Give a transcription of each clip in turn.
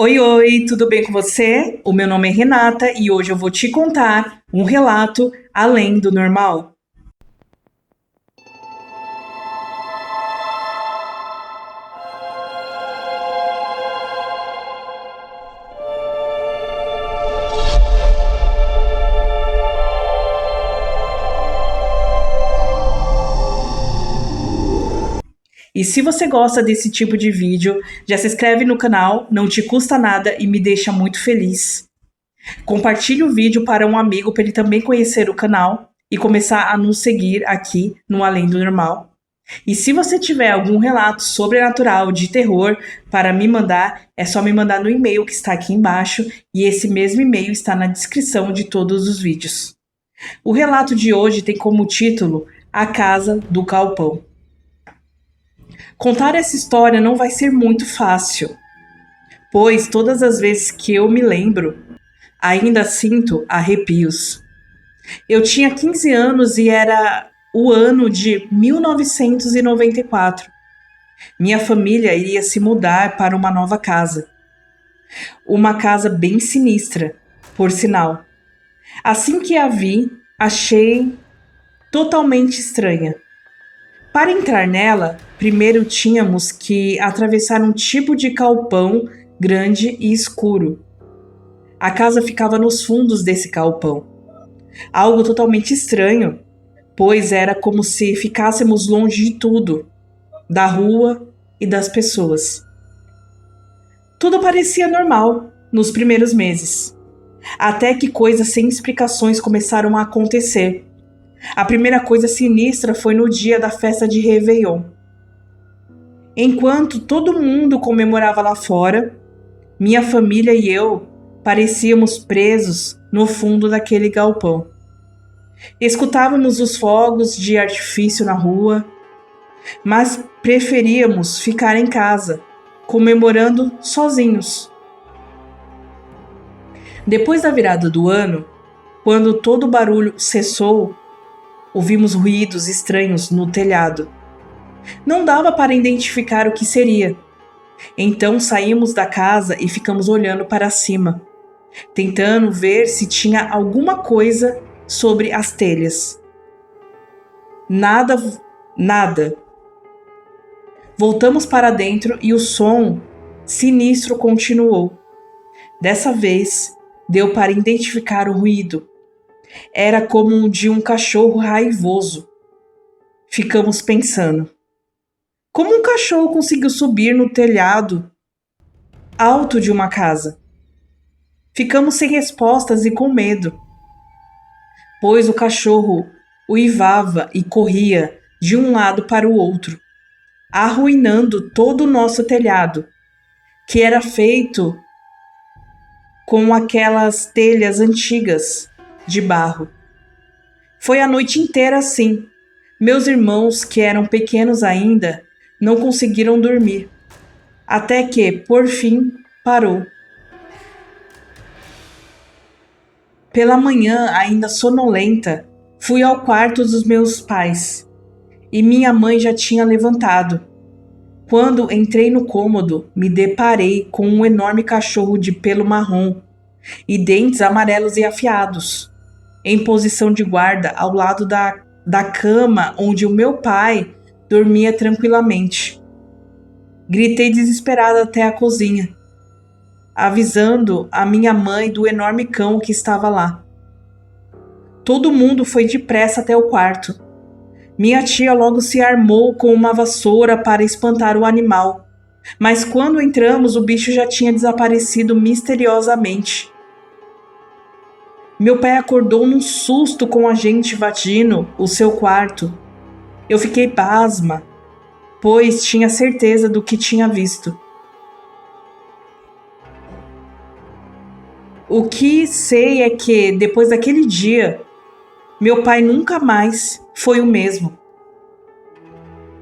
Oi, oi, tudo bem com você? O meu nome é Renata e hoje eu vou te contar um relato além do normal. E se você gosta desse tipo de vídeo, já se inscreve no canal, não te custa nada e me deixa muito feliz. Compartilhe o vídeo para um amigo para ele também conhecer o canal e começar a nos seguir aqui no Além do Normal. E se você tiver algum relato sobrenatural de terror para me mandar, é só me mandar no e-mail que está aqui embaixo e esse mesmo e-mail está na descrição de todos os vídeos. O relato de hoje tem como título A Casa do Galpão. Contar essa história não vai ser muito fácil, pois todas as vezes que eu me lembro, ainda sinto arrepios. Eu tinha 15 anos e era o ano de 1994. Minha família iria se mudar para uma nova casa. Uma casa bem sinistra, por sinal. Assim que a vi, achei totalmente estranha. Para entrar nela, primeiro tínhamos que atravessar um tipo de galpão grande e escuro. A casa ficava nos fundos desse galpão. Algo totalmente estranho, pois era como se ficássemos longe de tudo, da rua e das pessoas. Tudo parecia normal nos primeiros meses, até que coisas sem explicações começaram a acontecer. A primeira coisa sinistra foi no dia da festa de Réveillon. Enquanto todo mundo comemorava lá fora, minha família e eu parecíamos presos no fundo daquele galpão. Escutávamos os fogos de artifício na rua, mas preferíamos ficar em casa, comemorando sozinhos. Depois da virada do ano, quando todo o barulho cessou, ouvimos ruídos estranhos no telhado. Não dava para identificar o que seria. Então saímos da casa e ficamos olhando para cima, tentando ver se tinha alguma coisa sobre as telhas. Nada, nada. Voltamos para dentro e o som sinistro continuou. Dessa vez, deu para identificar o ruído. Era como o de um cachorro raivoso. Ficamos pensando. Como um cachorro conseguiu subir no telhado alto de uma casa? Ficamos sem respostas e com medo, pois o cachorro uivava e corria de um lado para o outro, arruinando todo o nosso telhado, que era feito com aquelas telhas antigas de barro. Foi a noite inteira assim. Meus irmãos, que eram pequenos ainda, não conseguiram dormir, até que, por fim, parou. Pela manhã, ainda sonolenta, fui ao quarto dos meus pais e minha mãe já tinha levantado. Quando entrei no cômodo, me deparei com um enorme cachorro de pelo marrom e dentes amarelos e afiados, em posição de guarda ao lado da cama onde o meu pai dormia tranquilamente. Gritei desesperada até a cozinha, avisando a minha mãe do enorme cão que estava lá. Todo mundo foi depressa até o quarto. Minha tia logo se armou com uma vassoura para espantar o animal, mas quando entramos o bicho já tinha desaparecido misteriosamente. Meu pai acordou num susto com a gente invadindo o seu quarto. Eu fiquei pasma, pois tinha certeza do que tinha visto. O que sei é que, depois daquele dia, meu pai nunca mais foi o mesmo.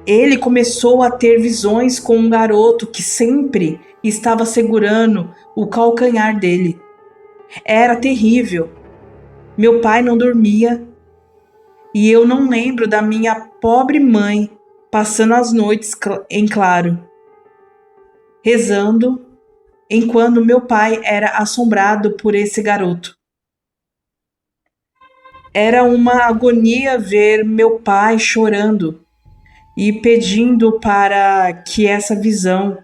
Ele começou a ter visões com um garoto que sempre estava segurando o calcanhar dele. Era terrível. Meu pai não dormia e eu não lembro da minha pobre mãe passando as noites em claro, rezando enquanto meu pai era assombrado por esse garoto. Era uma agonia ver meu pai chorando e pedindo para que essa visão,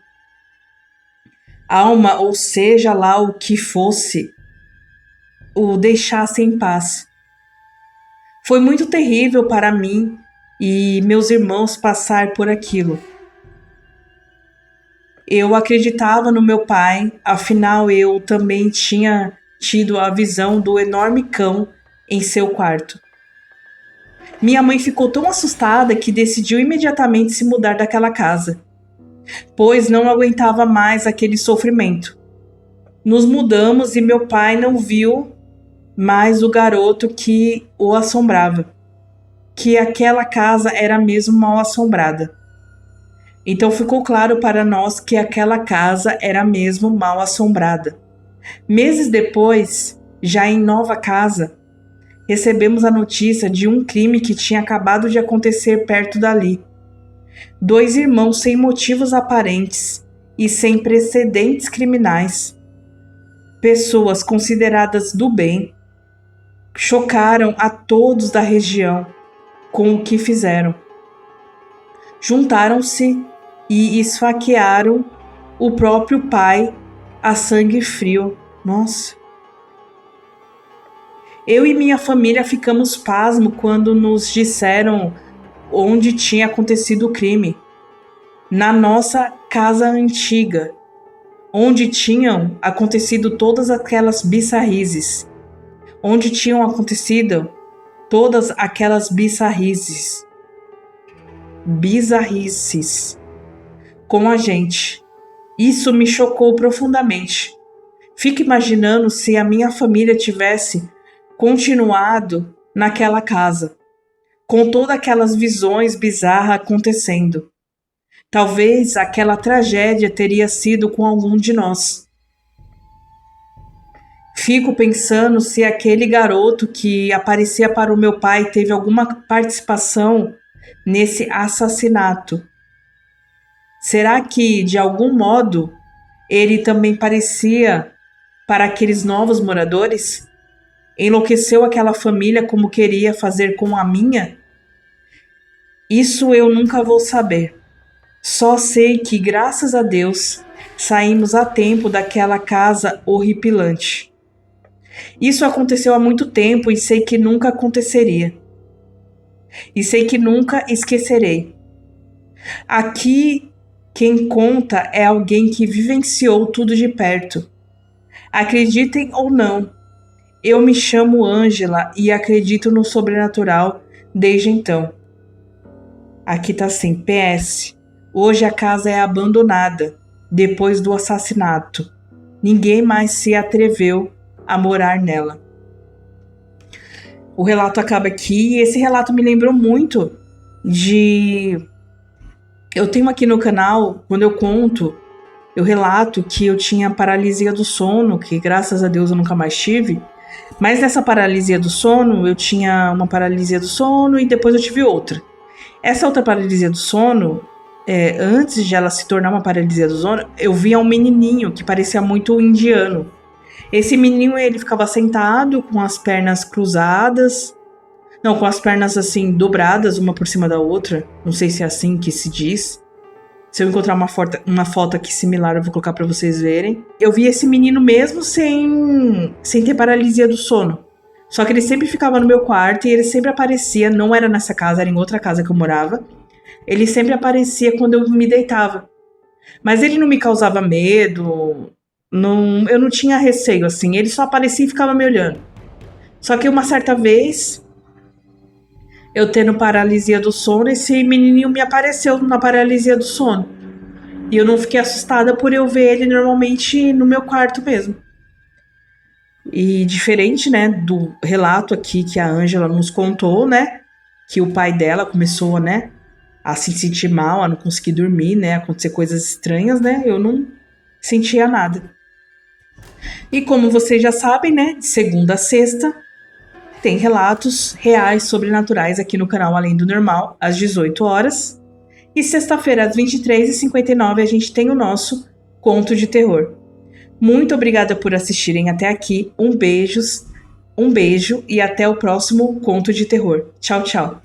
alma, ou seja lá o que fosse, o deixasse em paz. Foi muito terrível para mim e meus irmãos passar por aquilo. Eu acreditava no meu pai, afinal eu também tinha tido a visão do enorme cão em seu quarto. Minha mãe ficou tão assustada que decidiu imediatamente se mudar daquela casa, pois não aguentava mais aquele sofrimento. Nos mudamos e meu pai não viu mais o garoto que o assombrava, que aquela casa era mesmo mal assombrada. Então ficou claro para nós que aquela casa era mesmo mal assombrada. Meses depois, já em nova casa, recebemos a notícia de um crime que tinha acabado de acontecer perto dali. 2 irmãos sem motivos aparentes e sem precedentes criminais, pessoas consideradas do bem, chocaram a todos da região com o que fizeram. Juntaram-se e esfaquearam o próprio pai a sangue frio. Nossa! Eu e minha família ficamos pasmos quando nos disseram onde tinha acontecido o crime. Na nossa casa antiga, onde tinham acontecido todas aquelas bizarrizes. Onde tinham acontecido todas aquelas bizarrices com a gente. Isso me chocou profundamente. Fico imaginando se a minha família tivesse continuado naquela casa, com todas aquelas visões bizarras acontecendo. Talvez aquela tragédia teria sido com algum de nós. Fico pensando se aquele garoto que aparecia para o meu pai teve alguma participação nesse assassinato. Será que, de algum modo, ele também parecia para aqueles novos moradores? Enlouqueceu aquela família como queria fazer com a minha? Isso eu nunca vou saber. Só sei que, graças a Deus, saímos a tempo daquela casa horripilante. Isso aconteceu há muito tempo e sei que nunca aconteceria. E sei que nunca esquecerei. Aqui, quem conta é alguém que vivenciou tudo de perto. Acreditem ou não, eu me chamo Ângela e acredito no sobrenatural desde então. Aqui tá assim, PS. Hoje a casa é abandonada, depois do assassinato. Ninguém mais se atreveu a morar nela. O relato acaba aqui e esse relato me lembrou muito de... Eu tenho aqui no canal, quando eu conto, eu relato que eu tinha paralisia do sono, que graças a Deus eu nunca mais tive. Mas nessa paralisia do sono, eu tinha uma paralisia do sono e depois eu tive outra. Essa outra paralisia do sono, antes de ela se tornar uma paralisia do sono, eu via um menininho que parecia muito indiano. Esse menininho, ele ficava sentado com as pernas cruzadas, não, com as pernas assim dobradas, uma por cima da outra. Não sei se é assim que se diz. Se eu encontrar uma foto aqui similar, eu vou colocar pra vocês verem. Eu vi esse menino mesmo sem ter paralisia do sono. Só que ele sempre ficava no meu quarto e ele sempre aparecia, não era nessa casa, era em outra casa que eu morava. Ele sempre aparecia quando eu me deitava. Mas ele não me causava medo, eu não tinha receio, assim. Ele só aparecia e ficava me olhando. Só que uma certa vez, eu tendo paralisia do sono, esse menininho me apareceu na paralisia do sono. E eu não fiquei assustada por eu ver ele normalmente no meu quarto mesmo. E diferente, né, do relato aqui que a Ângela nos contou, né, que o pai dela começou, né, a se sentir mal, a não conseguir dormir, né, a acontecer coisas estranhas, né, eu não sentia nada. E como vocês já sabem, né, de segunda a sexta, tem relatos reais sobrenaturais aqui no canal Além do Normal, às 18 horas. E sexta-feira, às 23h59, a gente tem o nosso Conto de Terror. Muito obrigada por assistirem até aqui. Um beijo e até o próximo conto de terror. Tchau, tchau.